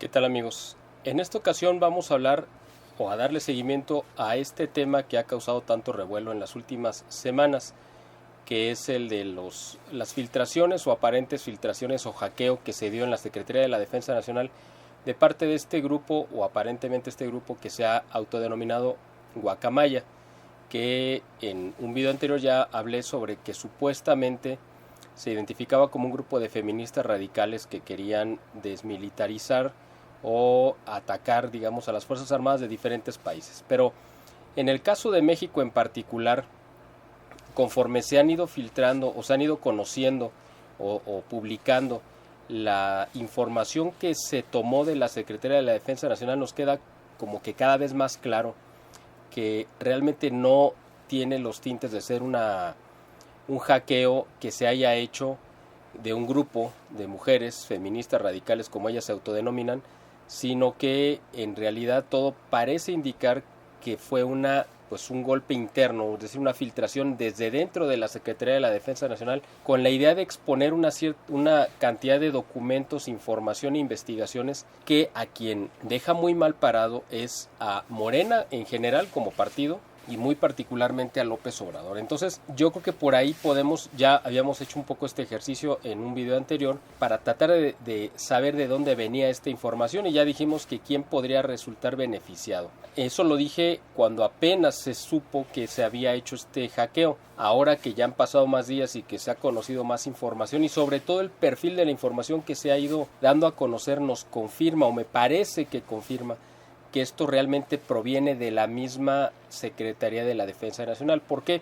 ¿Qué tal, amigos? En esta ocasión vamos a hablar o a darle seguimiento a este tema que ha causado tanto revuelo en las últimas semanas, que es el de las filtraciones o aparentes filtraciones o hackeo que se dio en la Secretaría de la Defensa Nacional de parte de este grupo o aparentemente este grupo que se ha autodenominado Guacamaya, que en un video anterior ya hablé sobre que supuestamente se identificaba como un grupo de feministas radicales que querían desmilitarizar o atacar, digamos, a las Fuerzas Armadas de diferentes países. Pero en el caso de México en particular, conforme se han ido filtrando o se han ido conociendo o publicando la información que se tomó de la Secretaría de la Defensa Nacional, nos queda como que cada vez más claro que realmente no tiene los tintes de ser un hackeo que se haya hecho de un grupo de mujeres feministas radicales, como ellas se autodenominan, sino que en realidad todo parece indicar que fue un golpe interno, es decir, una filtración desde dentro de la Secretaría de la Defensa Nacional con la idea de exponer una cantidad de documentos, información e investigaciones que a quien deja muy mal parado es a Morena en general como partido y muy particularmente a López Obrador. Entonces yo creo que por ahí ya habíamos hecho un poco este ejercicio en un video anterior para tratar de saber de dónde venía esta información y ya dijimos que quién podría resultar beneficiado. Eso lo dije cuando apenas se supo que se había hecho este hackeo. Ahora que ya han pasado más días y que se ha conocido más información y sobre todo el perfil de la información que se ha ido dando a conocer nos confirma o me parece que confirma que esto realmente proviene de la misma Secretaría de la Defensa Nacional. ¿Por qué?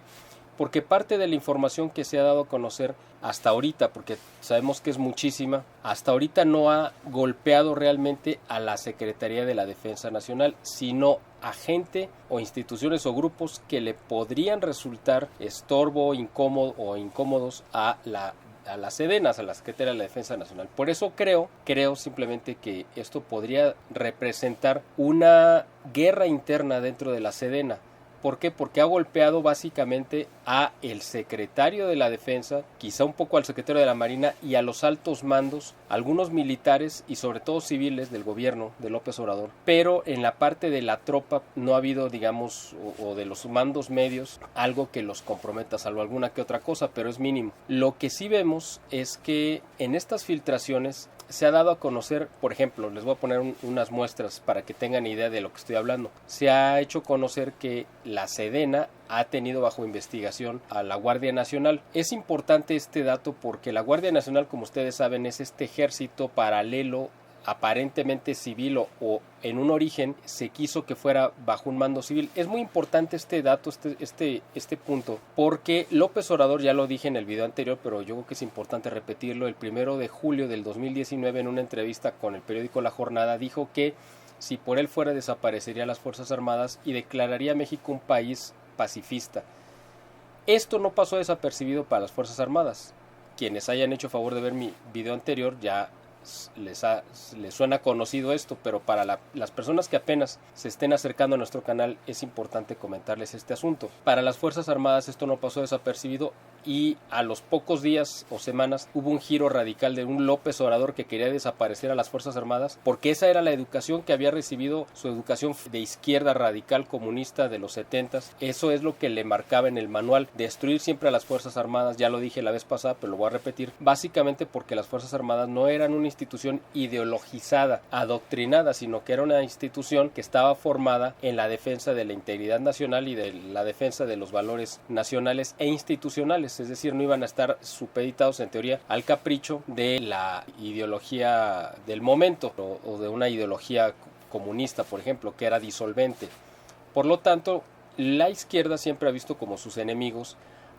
Porque parte de la información que se ha dado a conocer hasta ahorita, porque sabemos que es muchísima, hasta ahorita no ha golpeado realmente a la Secretaría de la Defensa Nacional, sino a gente o instituciones o grupos que le podrían resultar estorbo, incómodo o incómodos a las Sedenas, a la Secretaría de la Defensa Nacional. Por eso creo simplemente que esto podría representar una guerra interna dentro de la Sedena. ¿Por qué? Porque ha golpeado básicamente a el secretario de la Defensa, quizá un poco al secretario de la Marina y a los altos mandos, algunos militares y sobre todo civiles del gobierno de López Obrador. Pero en la parte de la tropa no ha habido, digamos, o de los mandos medios, algo que los comprometa, salvo alguna que otra cosa, pero es mínimo. Lo que sí vemos es que en estas filtraciones se ha dado a conocer, por ejemplo, les voy a poner unas muestras para que tengan idea de lo que estoy hablando. Se ha hecho conocer que la Sedena ha tenido bajo investigación a la Guardia Nacional. Es importante este dato porque la Guardia Nacional, como ustedes saben, es este ejército paralelo aparentemente civil o en un origen se quiso que fuera bajo un mando civil. Es muy importante este dato, este punto, porque López Obrador, ya lo dije en el video anterior, pero yo creo que es importante repetirlo, el 1 de julio del 2019 en una entrevista con el periódico La Jornada dijo que si por él fuera desaparecería las Fuerzas Armadas y declararía a México un país pacifista. Esto no pasó desapercibido para las Fuerzas Armadas. Quienes hayan hecho favor de ver mi video anterior ya les suena conocido esto, pero para las personas que apenas se estén acercando a nuestro canal es importante comentarles este asunto. Para las Fuerzas Armadas esto no pasó desapercibido y a los pocos días o semanas hubo un giro radical de un López Obrador que quería desaparecer a las Fuerzas Armadas porque esa era la educación que había recibido, su educación de izquierda radical comunista de los 70s. Eso es lo que le marcaba en el manual, destruir siempre a las Fuerzas Armadas. Ya lo dije la vez pasada, pero lo voy a repetir, básicamente porque las Fuerzas Armadas no eran una institución ideologizada, adoctrinada, sino que era una institución que estaba formada en la defensa de la integridad nacional y de la defensa de los valores nacionales e institucionales, es decir, no iban a estar supeditados en teoría al capricho de la ideología del momento o de una ideología comunista, por ejemplo, que era disolvente. Por lo tanto, la izquierda siempre ha visto como sus enemigos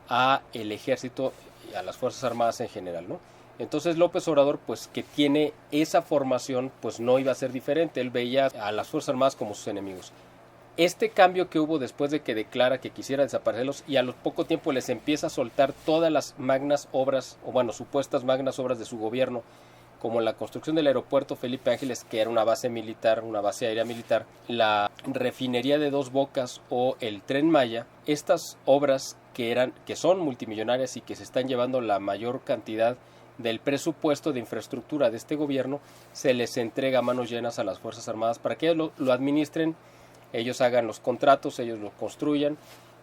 a el ejército y a las Fuerzas Armadas en general, ¿no? Entonces López Obrador, pues que tiene esa formación, pues no iba a ser diferente. Él veía a las Fuerzas Armadas como sus enemigos. Este cambio que hubo después de que declara que quisiera desaparecerlos y a lo poco tiempo les empieza a soltar todas las magnas obras, o bueno, supuestas magnas obras de su gobierno, como la construcción del aeropuerto Felipe Ángeles, que era una base militar, una base aérea militar, la refinería de Dos Bocas o el Tren Maya, estas obras que son multimillonarias y que se están llevando la mayor cantidad del presupuesto de infraestructura de este gobierno se les entrega a manos llenas a las Fuerzas Armadas para que ellos lo administren, ellos hagan los contratos, ellos lo construyan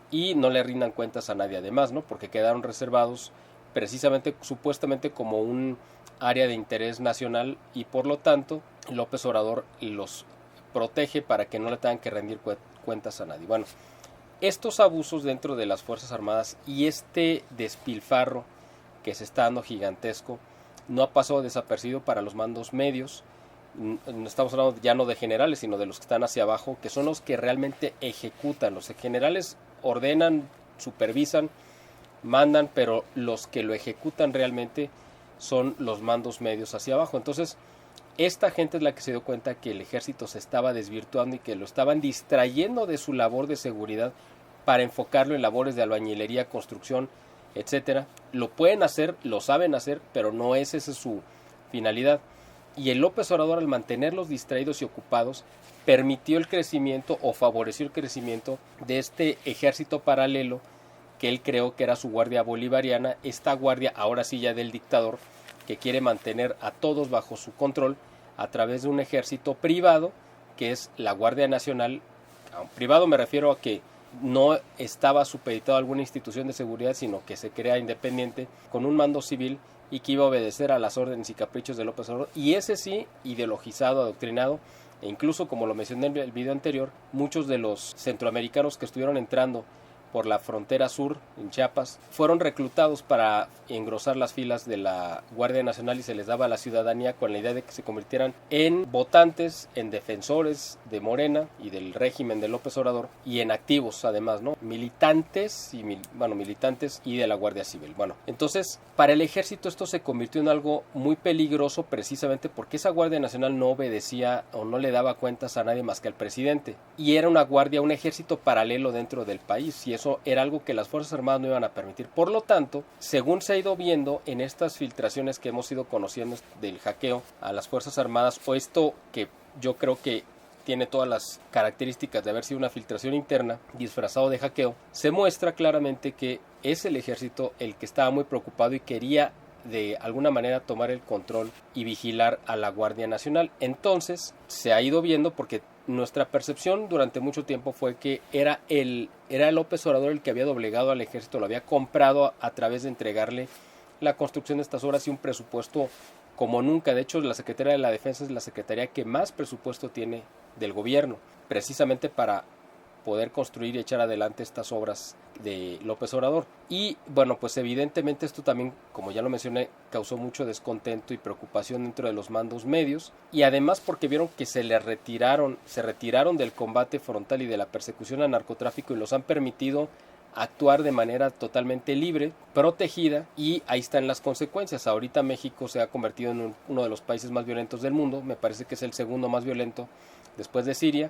y no le rindan cuentas a nadie además, ¿no? Porque quedaron reservados precisamente supuestamente como un área de interés nacional y por lo tanto López Obrador los protege para que no le tengan que rendir cuentas a nadie. Bueno, estos abusos dentro de las Fuerzas Armadas y este despilfarro que se está dando gigantesco no ha pasado desapercibido para los mandos medios. Estamos hablando ya no de generales, sino de los que están hacia abajo, que son los que realmente ejecutan. Los generales ordenan, supervisan, mandan, pero los que lo ejecutan realmente son los mandos medios hacia abajo. Entonces, esta gente es la que se dio cuenta que el ejército se estaba desvirtuando y que lo estaban distrayendo de su labor de seguridad para enfocarlo en labores de albañilería, construcción, etcétera. Lo pueden hacer, lo saben hacer, pero no es esa su finalidad. Y el López Obrador, al mantenerlos distraídos y ocupados, permitió el crecimiento o favoreció el crecimiento de este ejército paralelo que él creó que era su guardia bolivariana, esta guardia ahora sí ya del dictador, que quiere mantener a todos bajo su control a través de un ejército privado que es la Guardia Nacional. Privado me refiero a que no estaba supeditado a alguna institución de seguridad, sino que se crea independiente con un mando civil y que iba a obedecer a las órdenes y caprichos de López Obrador, y ese sí, ideologizado, adoctrinado, e incluso, como lo mencioné en el video anterior, muchos de los centroamericanos que estuvieron entrando por la frontera sur, en Chiapas, fueron reclutados para engrosar las filas de la Guardia Nacional y se les daba la ciudadanía con la idea de que se convirtieran en votantes, en defensores de Morena y del régimen de López Obrador y en activos además, ¿no? Militantes y de la Guardia Civil. Bueno, entonces, para el ejército esto se convirtió en algo muy peligroso precisamente porque esa Guardia Nacional no obedecía o no le daba cuentas a nadie más que al presidente y era una guardia, un ejército paralelo dentro del país, y eso era algo que las Fuerzas Armadas no iban a permitir. Por lo tanto, según se ha ido viendo en estas filtraciones que hemos ido conociendo del hackeo a las Fuerzas Armadas, o esto que yo creo que tiene todas las características de haber sido una filtración interna disfrazado de hackeo, se muestra claramente que es el ejército el que estaba muy preocupado y quería de alguna manera tomar el control y vigilar a la Guardia Nacional. Entonces se ha ido viendo, porque nuestra percepción durante mucho tiempo fue que era López Obrador el que había doblegado al ejército, lo había comprado a través de entregarle la construcción de estas obras y un presupuesto como nunca. De hecho, la Secretaría de la Defensa es la secretaría que más presupuesto tiene del gobierno, precisamente para poder construir y echar adelante estas obras de López Obrador. Y bueno, pues evidentemente esto también, como ya lo mencioné, causó mucho descontento y preocupación dentro de los mandos medios, y además porque vieron que se retiraron del combate frontal y de la persecución al narcotráfico y los han permitido actuar de manera totalmente libre, protegida, y ahí están las consecuencias. Ahorita México se ha convertido en uno de los países más violentos del mundo, me parece que es el segundo más violento después de Siria,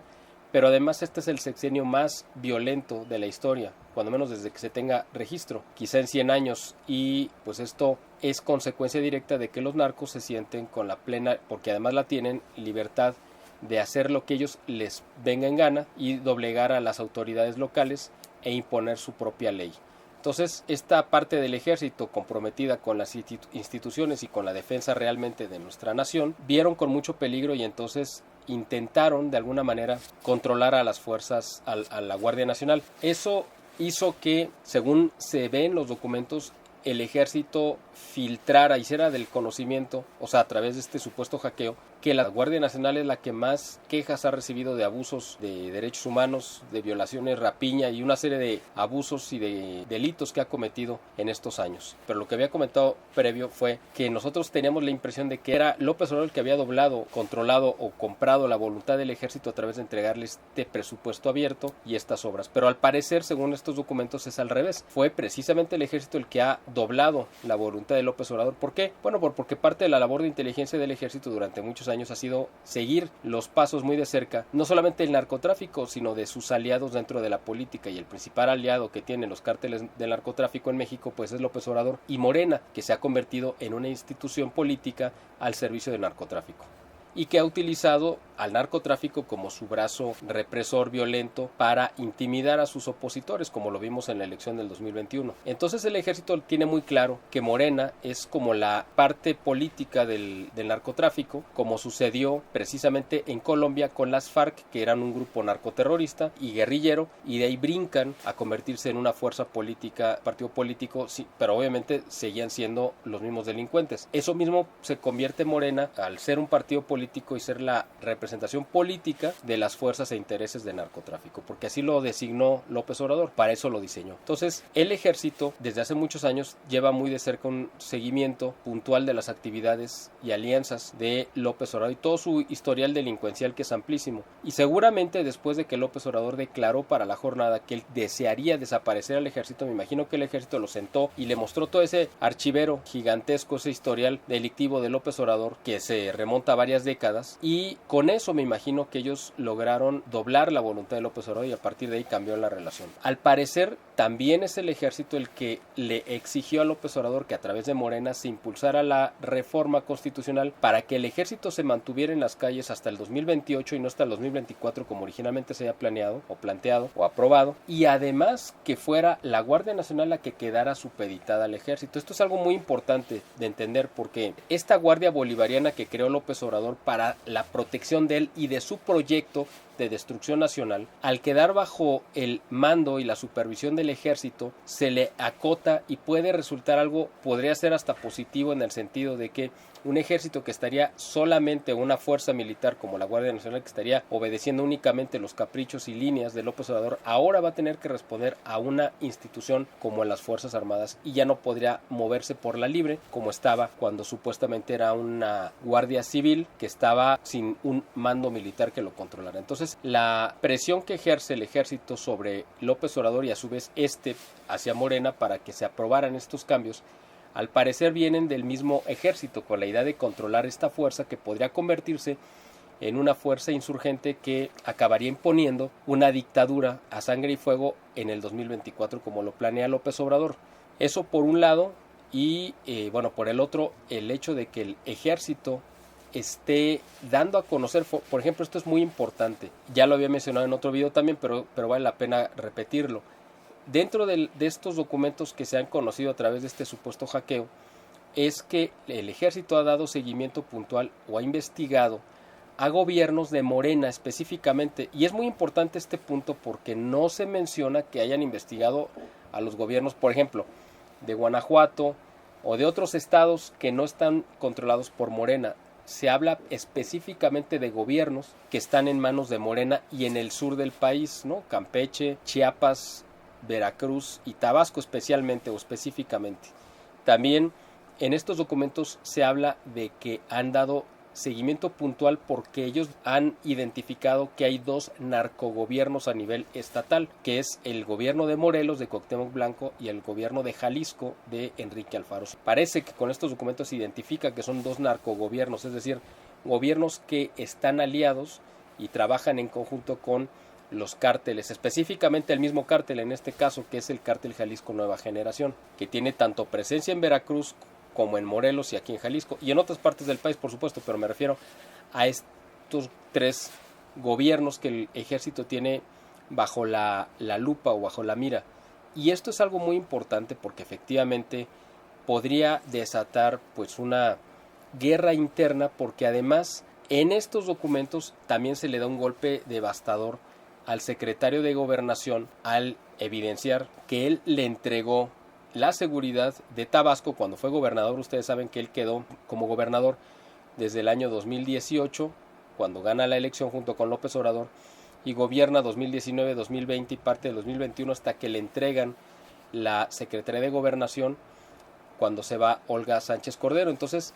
pero además este es el sexenio más violento de la historia, cuando menos desde que se tenga registro, quizá en 100 años, y pues esto es consecuencia directa de que los narcos se sienten con la plena, porque además la tienen, libertad de hacer lo que ellos les venga en gana y doblegar a las autoridades locales e imponer su propia ley. Entonces, esta parte del ejército comprometida con las instituciones y con la defensa realmente de nuestra nación, vieron con mucho peligro y entonces intentaron de alguna manera controlar a las fuerzas, a la Guardia Nacional. Eso hizo que, según se ve en los documentos, el ejército filtrara, hiciera del conocimiento, o sea, a través de este supuesto hackeo, que la Guardia Nacional es la que más quejas ha recibido de abusos de derechos humanos, de violaciones, rapiña y una serie de abusos y de delitos que ha cometido en estos años. Pero lo que había comentado previo fue que nosotros teníamos la impresión de que era López Obrador el que había doblado, controlado o comprado la voluntad del ejército a través de entregarle este presupuesto abierto y estas obras. Pero al parecer, según estos documentos, es al revés. Fue precisamente el ejército el que ha doblado la voluntad de López Obrador. ¿Por qué? Bueno, porque parte de la labor de inteligencia del ejército durante muchos años ha sido seguir los pasos muy de cerca, no solamente del narcotráfico, sino de sus aliados dentro de la política, y el principal aliado que tienen los cárteles del narcotráfico en México pues es López Obrador y Morena, que se ha convertido en una institución política al servicio del narcotráfico y que ha utilizado al narcotráfico como su brazo represor violento para intimidar a sus opositores, como lo vimos en la elección del 2021. Entonces el ejército tiene muy claro que Morena es como la parte política del narcotráfico, como sucedió precisamente en Colombia con las FARC, que eran un grupo narcoterrorista y guerrillero, y de ahí brincan a convertirse en una fuerza política, partido político, sí, pero obviamente seguían siendo los mismos delincuentes. Eso mismo se convierte en Morena al ser un partido político y ser la representación política de las fuerzas e intereses de narcotráfico, porque así lo designó López Obrador, para eso lo diseñó. Entonces, el ejército desde hace muchos años lleva muy de cerca un seguimiento puntual de las actividades y alianzas de López Obrador y todo su historial delincuencial, que es amplísimo. Y seguramente después de que López Obrador declaró para la jornada que él desearía desaparecer al ejército, me imagino que el ejército lo sentó y le mostró todo ese archivero gigantesco, ese historial delictivo de López Obrador que se remonta a varias décadas, y con eso me imagino que ellos lograron doblar la voluntad de López Obrador y a partir de ahí cambió la relación. Al parecer también es el ejército el que le exigió a López Obrador que a través de Morena se impulsara la reforma constitucional para que el ejército se mantuviera en las calles hasta el 2028 y no hasta el 2024 como originalmente se había planeado o planteado o aprobado, y además que fuera la Guardia Nacional la que quedara supeditada al ejército. Esto es algo muy importante de entender, porque esta Guardia Bolivariana que creó López Obrador para la protección de él y de su proyecto de destrucción nacional, al quedar bajo el mando y la supervisión del ejército, se le acota y puede resultar algo, podría ser hasta positivo, en el sentido de que un ejército que estaría solamente, una fuerza militar como la Guardia Nacional que estaría obedeciendo únicamente los caprichos y líneas de López Obrador, ahora va a tener que responder a una institución como las Fuerzas Armadas y ya no podría moverse por la libre como estaba cuando supuestamente era una guardia civil que estaba sin un mando militar que lo controlara. Entonces la presión que ejerce el ejército sobre López Obrador y a su vez hacia Morena para que se aprobaran estos cambios, al parecer vienen del mismo ejército, con la idea de controlar esta fuerza que podría convertirse en una fuerza insurgente que acabaría imponiendo una dictadura a sangre y fuego en el 2024 como lo planea López Obrador. Eso por un lado, y por el otro, el hecho de que el ejército esté dando a conocer, por ejemplo, esto es muy importante, ya lo había mencionado en otro video también, pero vale la pena repetirlo. Dentro de estos documentos que se han conocido a través de este supuesto hackeo, es que el ejército ha dado seguimiento puntual o ha investigado a gobiernos de Morena específicamente, y es muy importante este punto porque no se menciona que hayan investigado a los gobiernos, por ejemplo, de Guanajuato o de otros estados que no están controlados por Morena. Se habla específicamente de gobiernos que están en manos de Morena y en el sur del país, ¿no? Campeche, Chiapas, Veracruz y Tabasco especialmente o específicamente. También en estos documentos se habla de que han dado seguimiento puntual porque ellos han identificado que hay dos narcogobiernos a nivel estatal, que es el gobierno de Morelos de Cuauhtémoc Blanco y el gobierno de Jalisco de Enrique Alfaro. Parece que con estos documentos se identifica que son dos narcogobiernos, es decir, gobiernos que están aliados y trabajan en conjunto con los cárteles, específicamente el mismo cártel en este caso, que es el cártel Jalisco Nueva Generación, que tiene tanto presencia en Veracruz como en Morelos y aquí en Jalisco y en otras partes del país, por supuesto, pero me refiero a estos tres gobiernos que el ejército tiene bajo la lupa o bajo la mira. Y esto es algo muy importante porque efectivamente podría desatar pues una guerra interna, porque además en estos documentos también se le da un golpe devastador al secretario de Gobernación al evidenciar que él le entregó la seguridad de Tabasco cuando fue gobernador. Ustedes saben que él quedó como gobernador desde el año 2018, cuando gana la elección junto con López Obrador, y gobierna 2019, 2020 y parte de 2021 hasta que le entregan la Secretaría de Gobernación cuando se va Olga Sánchez Cordero. Entonces,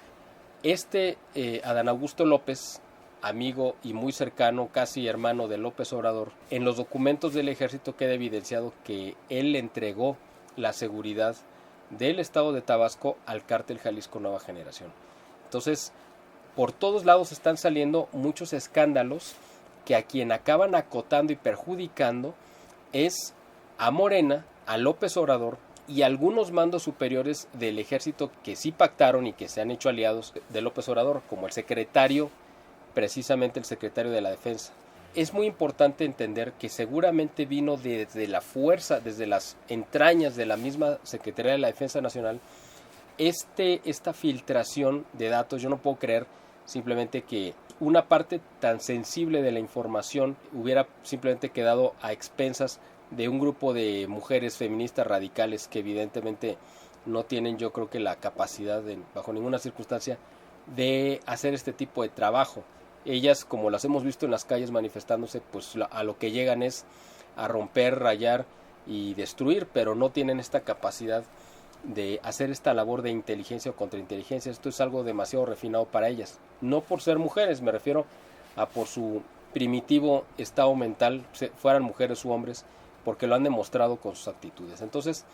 Adán Augusto López, amigo y muy cercano, casi hermano de López Obrador, en los documentos del ejército queda evidenciado que él le entregó la seguridad del estado de Tabasco al cártel Jalisco Nueva Generación. Entonces, por todos lados están saliendo muchos escándalos que a quien acaban acotando y perjudicando es a Morena, a López Obrador y algunos mandos superiores del ejército que sí pactaron y que se han hecho aliados de López Obrador, como el secretario precisamente el secretario de la Defensa. Es muy importante entender que seguramente vino desde la fuerza, desde las entrañas de la misma Secretaría de la Defensa Nacional, esta filtración de datos. Yo no puedo creer simplemente que una parte tan sensible de la información hubiera simplemente quedado a expensas de un grupo de mujeres feministas radicales que evidentemente no tienen, yo creo que la capacidad bajo ninguna circunstancia de hacer este tipo de trabajo. Ellas, como las hemos visto en las calles manifestándose, pues a lo que llegan es a romper, rayar y destruir, pero no tienen esta capacidad de hacer esta labor de inteligencia o contrainteligencia. Esto es algo demasiado refinado para ellas, no por ser mujeres, me refiero a por su primitivo estado mental, fueran mujeres u hombres, porque lo han demostrado con sus actitudes. Entonces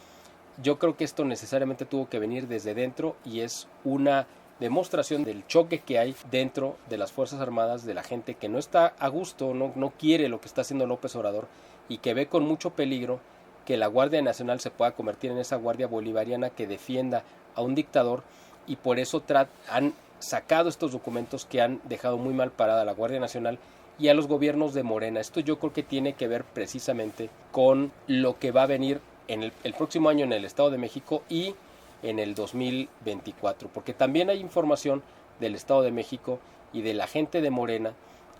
yo creo que esto necesariamente tuvo que venir desde dentro, y es una demostración del choque que hay dentro de las Fuerzas Armadas, de la gente que no está a gusto, no quiere lo que está haciendo López Obrador, y que ve con mucho peligro que la Guardia Nacional se pueda convertir en esa guardia bolivariana que defienda a un dictador, y por eso han sacado estos documentos que han dejado muy mal parada a la Guardia Nacional y a los gobiernos de Morena. Esto yo creo que tiene que ver precisamente con lo que va a venir en el próximo año en el Estado de México y en el 2024, porque también hay información del Estado de México y de la gente de Morena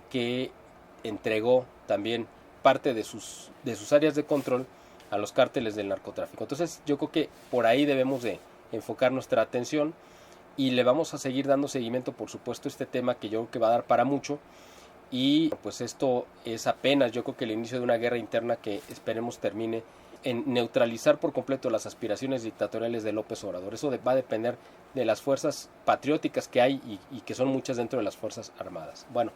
que entregó también parte de sus áreas de control a los cárteles del narcotráfico. Entonces yo creo que por ahí debemos de enfocar nuestra atención, y le vamos a seguir dando seguimiento, por supuesto, a este tema que yo creo que va a dar para mucho. Y pues esto es apenas, yo creo que el inicio de una guerra interna que esperemos termine en neutralizar por completo las aspiraciones dictatoriales de López Obrador. Eso va a depender de las fuerzas patrióticas que hay y que son muchas dentro de las Fuerzas Armadas. Bueno,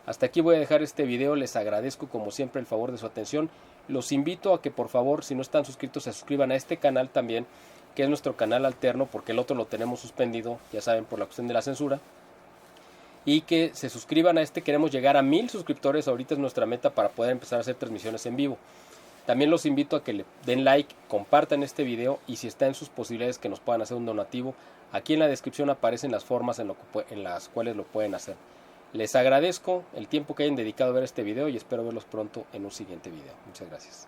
hasta aquí voy a dejar este video. Les agradezco como siempre el favor de su atención. Los invito a que por favor, si no están suscritos, se suscriban a este canal también, que es nuestro canal alterno, porque el otro lo tenemos suspendido, ya saben, por la cuestión de la censura. Y que se suscriban a este. Queremos llegar a 1000 suscriptores, ahorita es nuestra meta para poder empezar a hacer transmisiones en vivo. También los invito a que le den like, compartan este video, y si está en sus posibilidades que nos puedan hacer un donativo, aquí en la descripción aparecen las formas en las cuales lo pueden hacer. Les agradezco el tiempo que hayan dedicado a ver este video y espero verlos pronto en un siguiente video. Muchas gracias.